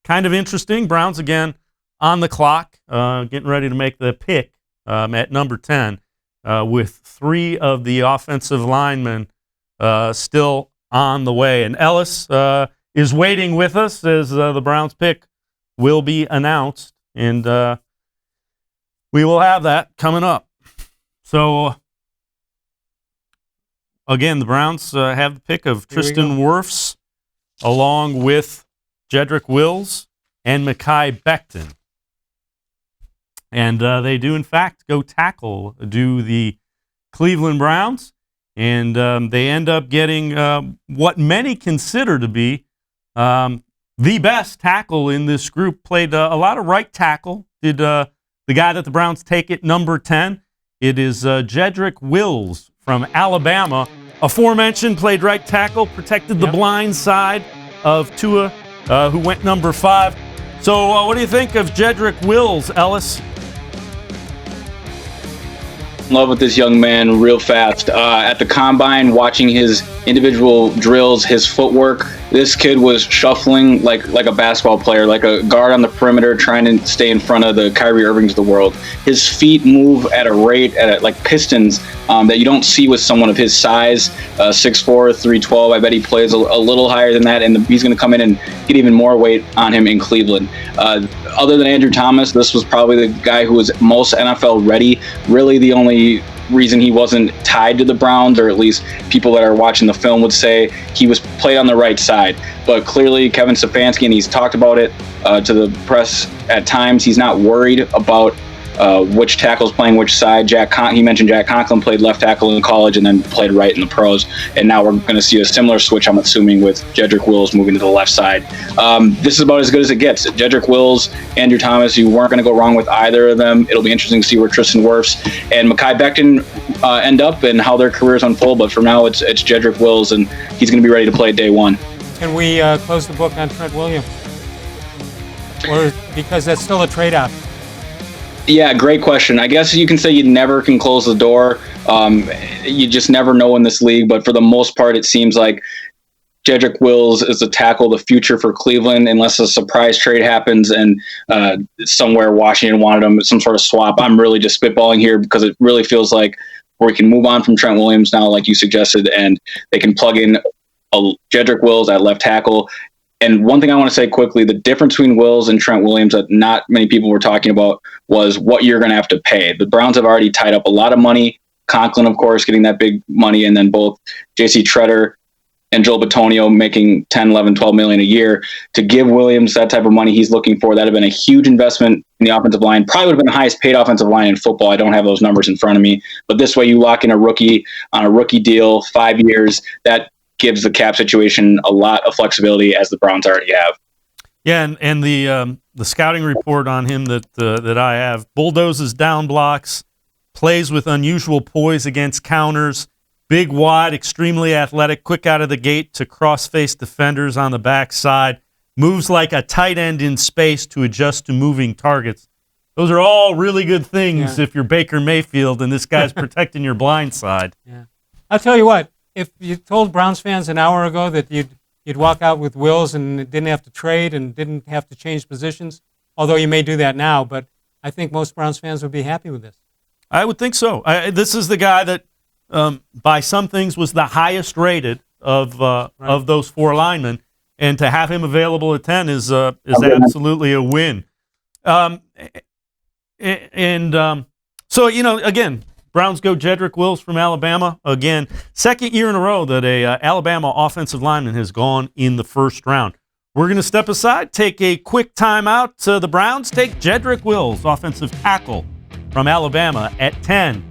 kind of interesting. Browns again on the clock, getting ready to make the pick at number 10 with 3 of the offensive linemen still on the way. And Ellis is waiting with us as the Browns pick will be announced, and we will have that coming up. So, again, the Browns have the pick of Tristan Wirfs along with Jedrick Wills and Mekhi Becton. And they do, in fact, go tackle, do the Cleveland Browns. And they end up getting what many consider to be the best tackle in this group. Played a lot of right tackle. Did the guy that the Browns take at number 10. It is Jedrick Wills from Alabama. Aforementioned, played right tackle, protected the blind side of Tua, who went number 5. So what do you think of Jedrick Wills, Ellis? In love with this young man real fast. At the combine, watching his individual drills, his footwork, this kid was shuffling like a basketball player, like a guard on the perimeter trying to stay in front of the Kyrie Irvings of the world. His feet move at a rate, like pistons, that you don't see with someone of his size, 6'4", 312. I bet he plays a little higher than that, and he's going to come in and get even more weight on him in Cleveland. Other than Andrew Thomas, this was probably the guy who was most NFL ready. Really the only reason he wasn't tied to the Browns, or at least people that are watching the film would say he was played on the right side. But clearly Kevin Stefanski, and he's talked about it to the press at times, he's not worried about which tackle's playing which side. He mentioned Jack Conklin played left tackle in college and then played right in the pros. And now we're going to see a similar switch, I'm assuming, with Jedrick Wills moving to the left side. This is about as good as it gets. Jedrick Wills, Andrew Thomas, you weren't going to go wrong with either of them. It'll be interesting to see where Tristan Wirfs and Mekhi Becton end up and how their careers unfold. But for now, it's Jedrick Wills, and he's going to be ready to play day 1. Can we close the book on Trent Williams? Or because that's still a trade-off? Yeah, great question. I guess you can say you never can close the door. You just never know in this league. But for the most part, it seems like Jedrick Wills is the tackle of the future for Cleveland, unless a surprise trade happens and somewhere Washington wanted him, some sort of swap. I'm really just spitballing here because it really feels like we can move on from Trent Williams now, like you suggested, and they can plug in Jedrick Wills at left tackle. And one thing I want to say quickly, the difference between Wills and Trent Williams that not many people were talking about was what you're going to have to pay. The Browns have already tied up a lot of money. Conklin, of course, getting that big money, and then both J.C. Tretter and Joel Bitonio making 10, 11, 12 million a year. To give Williams that type of money he's looking for, that would have been a huge investment in the offensive line. Probably would have been the highest paid offensive line in football. I don't have those numbers in front of me. But this way you lock in a rookie on a rookie deal, 5 years, that gives the cap situation a lot of flexibility, as the Browns already have. Yeah, and the scouting report on him that I have: bulldozes down blocks, plays with unusual poise against counters, big, wide, extremely athletic, quick out of the gate to cross-face defenders on the backside, moves like a tight end in space to adjust to moving targets. Those are all really good things if you're Baker Mayfield and this guy's protecting your blind side. Yeah, I'll tell you what. If you told Browns fans an hour ago that you'd walk out with Wills and didn't have to trade and didn't have to change positions, although you may do that now, but I think most Browns fans would be happy with this. I would think so. This is the guy that, by some things, was the highest rated of those 4 linemen, and to have him available at 10 is absolutely a win. So again, Browns go Jedrick Wills from Alabama. Again, second year in a row that a Alabama offensive lineman has gone in the first round. We're going to step aside, take a quick timeout. The Browns take Jedrick Wills, offensive tackle from Alabama, at 10.